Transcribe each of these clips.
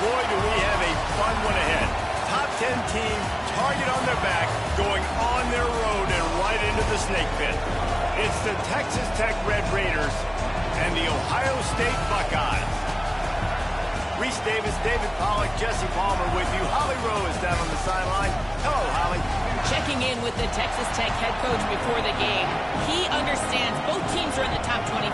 boy, do we have a fun one ahead. Top 10 team, target on their back, going on their road and right into the snake pit. It's the Texas Tech Red Raiders and the Ohio State Buckeyes. Reese Davis, David Pollack, Jesse Palmer with you. Holly Rowe is down on the sideline. Hello, Holly. Checking in with the Texas Tech head coach before the game. He understands both teams are in the top 25.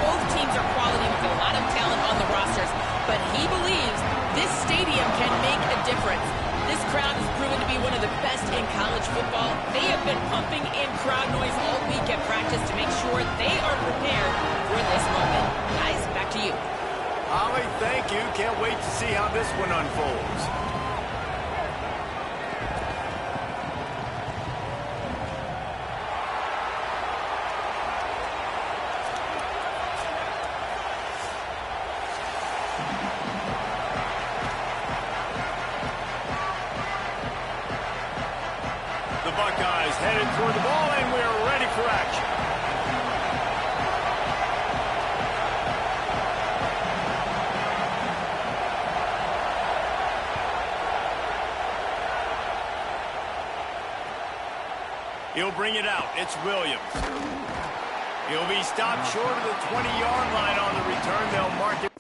Both teams are quality with a lot of talent on the rosters. But he believes this stadium can make a difference. This crowd has proven to be one of the best in college football. They have been pumping in crowd noise all week at practice to make sure they are prepared for this moment. Guys, back to you. Holly, thank you. Can't wait to see how this one unfolds. The Buckeyes headed toward the ball, and we are ready for action. He'll bring it out. It's Williams. He'll be stopped short of the 20-yard line on the return. They'll mark it.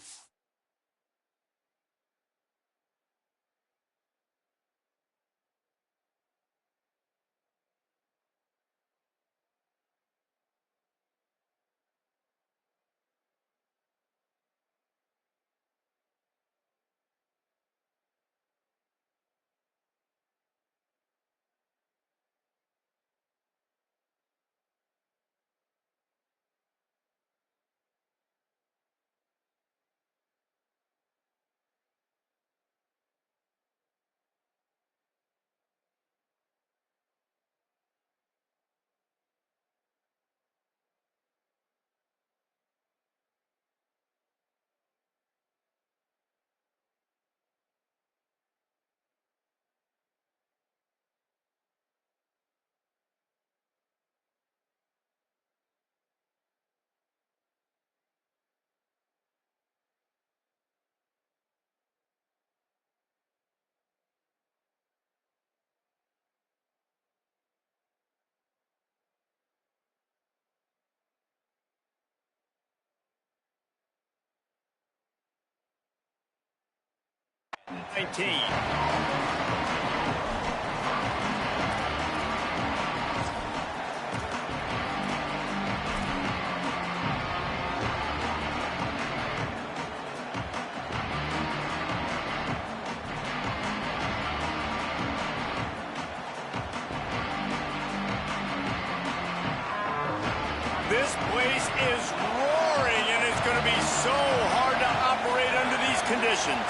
This place is roaring, and it's going to be so hard to operate under these conditions.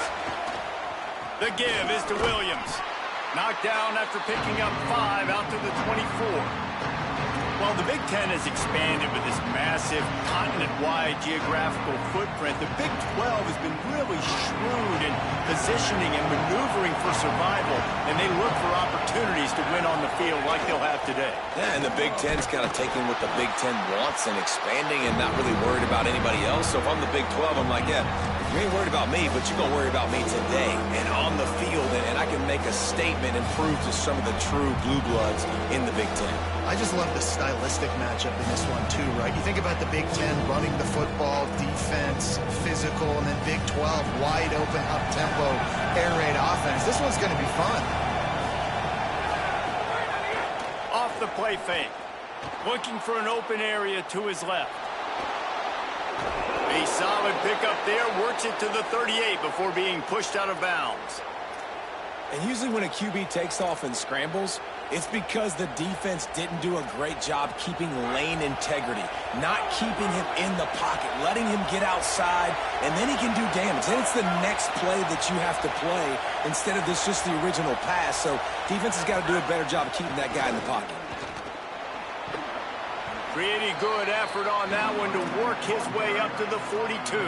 The give is to Williams. Knocked down after picking up 5 out to the 24. While the Big Ten has expanded with this massive continent-wide geographical footprint, the Big 12 has been really shrewd in positioning and maneuvering for survival, and they look for opportunities to win on the field like they'll have today. Yeah, and the Big Ten's kind of taking what the Big Ten wants and expanding and not really worried about anybody else. So if I'm the Big 12, I'm like, yeah, you ain't worried about me, but you're going to worry about me today and on the field, and I can make a statement and prove to some of the true blue bloods in the Big Ten. I just love the stylistic matchup in this one, too, right? You think about the Big Ten running the football, defense, physical, and then Big 12, wide open, up-tempo, air raid offense. This one's going to be fun. Off the play fake. Looking for an open area to his left. A solid pickup there, works it to the 38 before being pushed out of bounds. And usually when a QB takes off and scrambles, it's because the defense didn't do a great job keeping lane integrity, not keeping him in the pocket, letting him get outside, and then he can do damage. Then it's the next play that you have to play instead of this just the original pass. So defense has got to do a better job of keeping that guy in the pocket. Pretty good effort on that one to work his way up to the 42.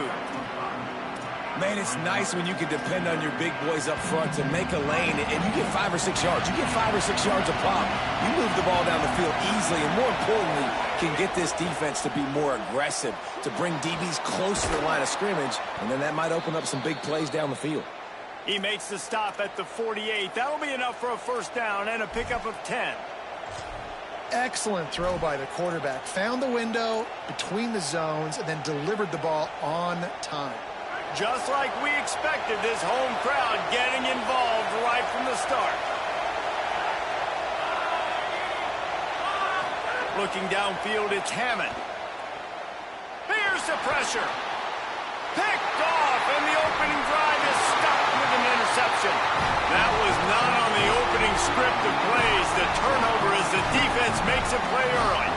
Man, it's nice when you can depend on your big boys up front to make a lane, and you get 5 or 6 yards. You get 5 or 6 yards a pop. You move the ball down the field easily, and more importantly, can get this defense to be more aggressive, to bring DBs close to the line of scrimmage, and then that might open up some big plays down the field. He makes the stop at the 48. That'll be enough for a first down and a pickup of 10. Excellent throw by the quarterback. Found the window between the zones and then delivered the ball on time. Just like we expected, this home crowd getting involved right from the start. Looking downfield, it's Hammond. Here's the pressure. Picked off, and the opening drive is stopped with an interception. That was not on the opening script of plays. The turnover as the defense makes a play early.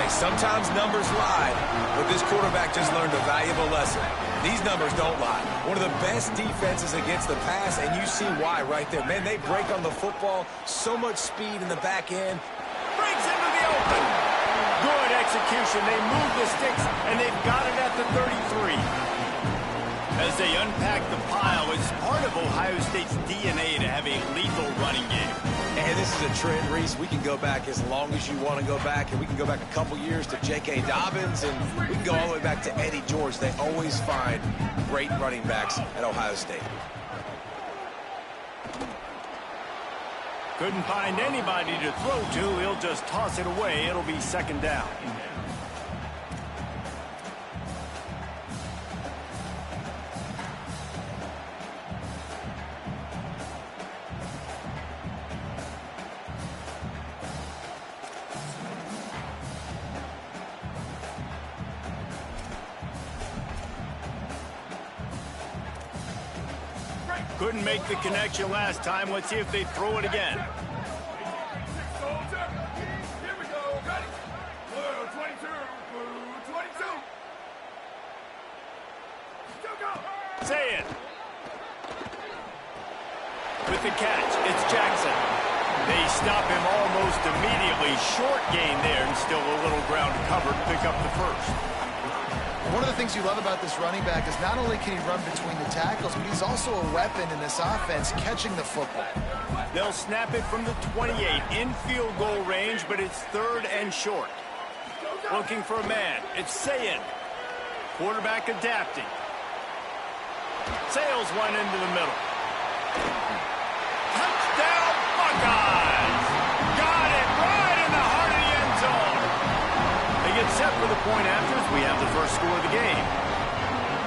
Hey, sometimes numbers lie, but this quarterback just learned a valuable lesson. These numbers don't lie. One of the best defenses against the pass, and you see why right there. Man, they break on the football, so much speed in the back end. Brings into the open. Good execution. They move the sticks, and they've got it at the 33. As they unpack the pile, it's part of Ohio State's DNA to have a lethal running game. And this is a trend, Reese. We can go back as long as you want to go back, and we can go back a couple years to J.K. Dobbins, and we can go all the way back to Eddie George. They always find great running backs at Ohio State. Couldn't find anybody to throw to. He'll just toss it away. It'll be second down. Couldn't make the connection last time. Let's see if they throw it again. Say it. With the catch, it's Jackson. They stop him almost immediately. Short gain there, and still a little ground covered. Pick up the first. One of the things you love about this running back is not only can he run between the tackles, but he's also a weapon in this offense, catching the football. They'll snap it from the 28 in field goal range, but it's third and short. Looking for a man. It's Sayin. Quarterback adapting. Sails one into the middle. Touchdown, Buckeyes! Got it right in the heart of the end zone. They get set for the point after as we have the first score of the game.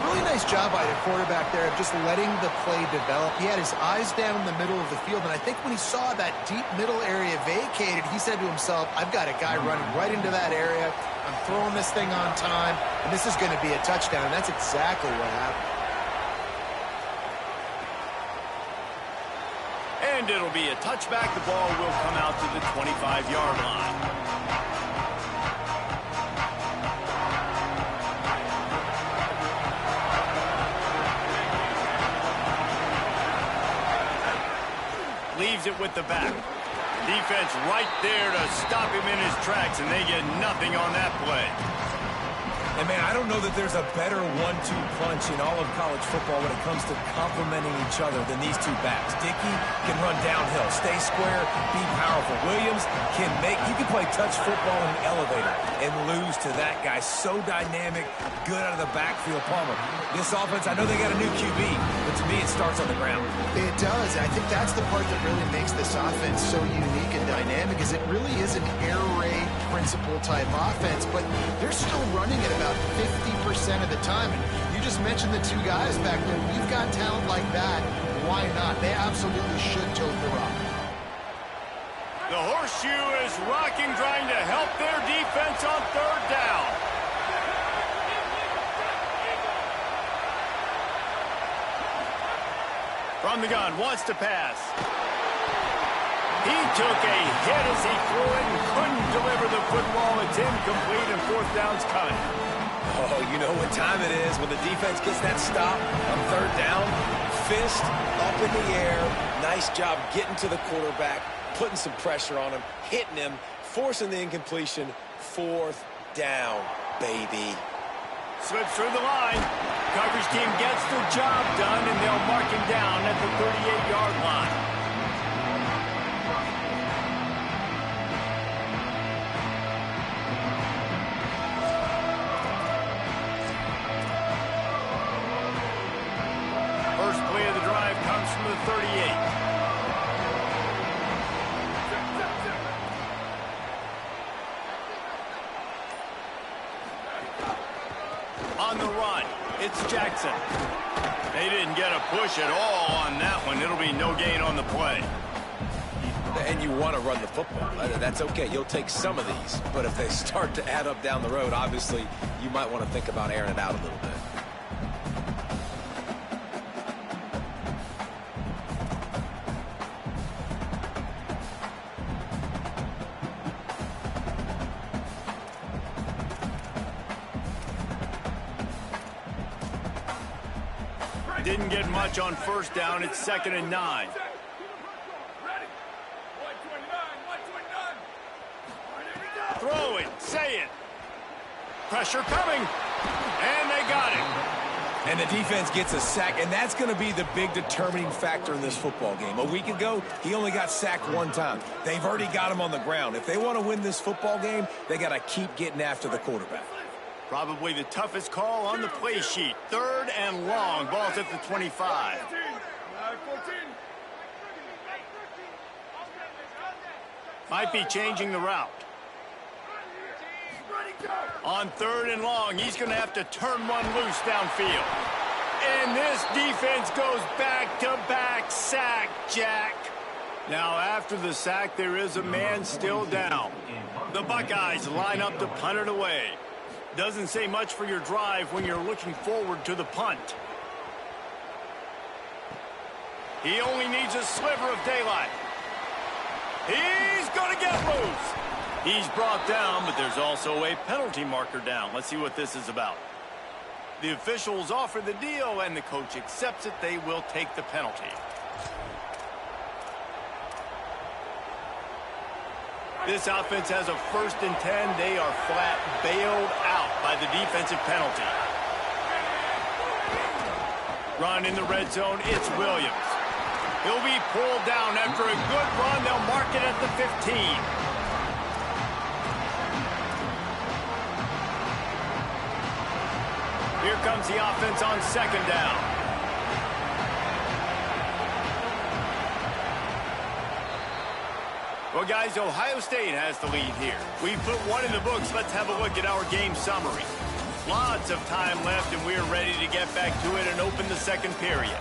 Really nice job by the quarterback there of just letting the play develop. He had his eyes down in the middle of the field, and I think when he saw that deep middle area vacated, he said to himself, I've got a guy running right into that area. I'm throwing this thing on time, and this is going to be a touchdown, and that's exactly what happened. And it'll be a touchback. The ball will come out to the 25-yard line. Leaves it with the back. Defense right there to stop him in his tracks, and they get nothing on that play. And, man, I don't know that there's a better 1-2 punch in all of college football when it comes to complementing each other than these two backs. Dickey can run downhill, stay square, be powerful. Williams can play touch football in an elevator and lose to that guy. So dynamic, good out of the backfield. Palmer, this offense, I know they got a new QB, but to me it starts on the ground. It does. I think that's the part that really makes this offense so unique and dynamic, is it really is an air raid principle type offense, but they're still running at about 50% of the time. And you just mentioned the two guys back there. You've got talent like that. Why not? They absolutely should tote the rock. The horseshoe is rocking, trying to help their defense on third down. From the gun, wants to pass. He took a hit as he threw it and couldn't deliver the football. It's incomplete, and fourth down's coming. Oh, you know what time it is when the defense gets that stop on third down. Fist up in the air. Nice job getting to the quarterback, putting some pressure on him, hitting him, forcing the incompletion. Fourth down, baby. Slips through the line. Coverage team gets the job done, and they'll mark him down at the 38-yard line. First play of the on the run. It's Jackson. They didn't get a push at all on that one. It'll be no gain on the play. And you want to run the football. That's okay. You'll take some of these. But if they start to add up down the road, obviously, you might want to think about airing it out a little bit. Didn't get much on first down. It's 2nd and 9. Throw it. Say it. Pressure coming. And they got it. And the defense gets a sack, and that's going to be the big determining factor in this football game. A week ago, he only got sacked one time. They've already got him on the ground. If they want to win this football game, they got to keep getting after the quarterback. Probably the toughest call on the play sheet. 3rd and long. Ball's at the 25. Might be changing the route. On 3rd and long, he's going to have to turn one loose downfield. And this defense goes back-to-back sack, Jack. Now, after the sack, there is a man still down. The Buckeyes line up to punt it away. Doesn't say much for your drive when you're looking forward to the punt. He only needs a sliver of daylight. He's going to get loose. He's brought down, but there's also a penalty marker down. Let's see what this is about. The officials offer the deal, and the coach accepts it. They will take the penalty. This offense has a 1st and 10. They are flat bailed out by the defensive penalty. Run in the red zone. It's Williams. He'll be pulled down after a good run. They'll mark it at the 15. Here comes the offense on 2nd down. Well, guys, Ohio State has the lead here. We've put one in the books. Let's have a look at our game summary. Lots of time left, and we're ready to get back to it and open the 2nd period.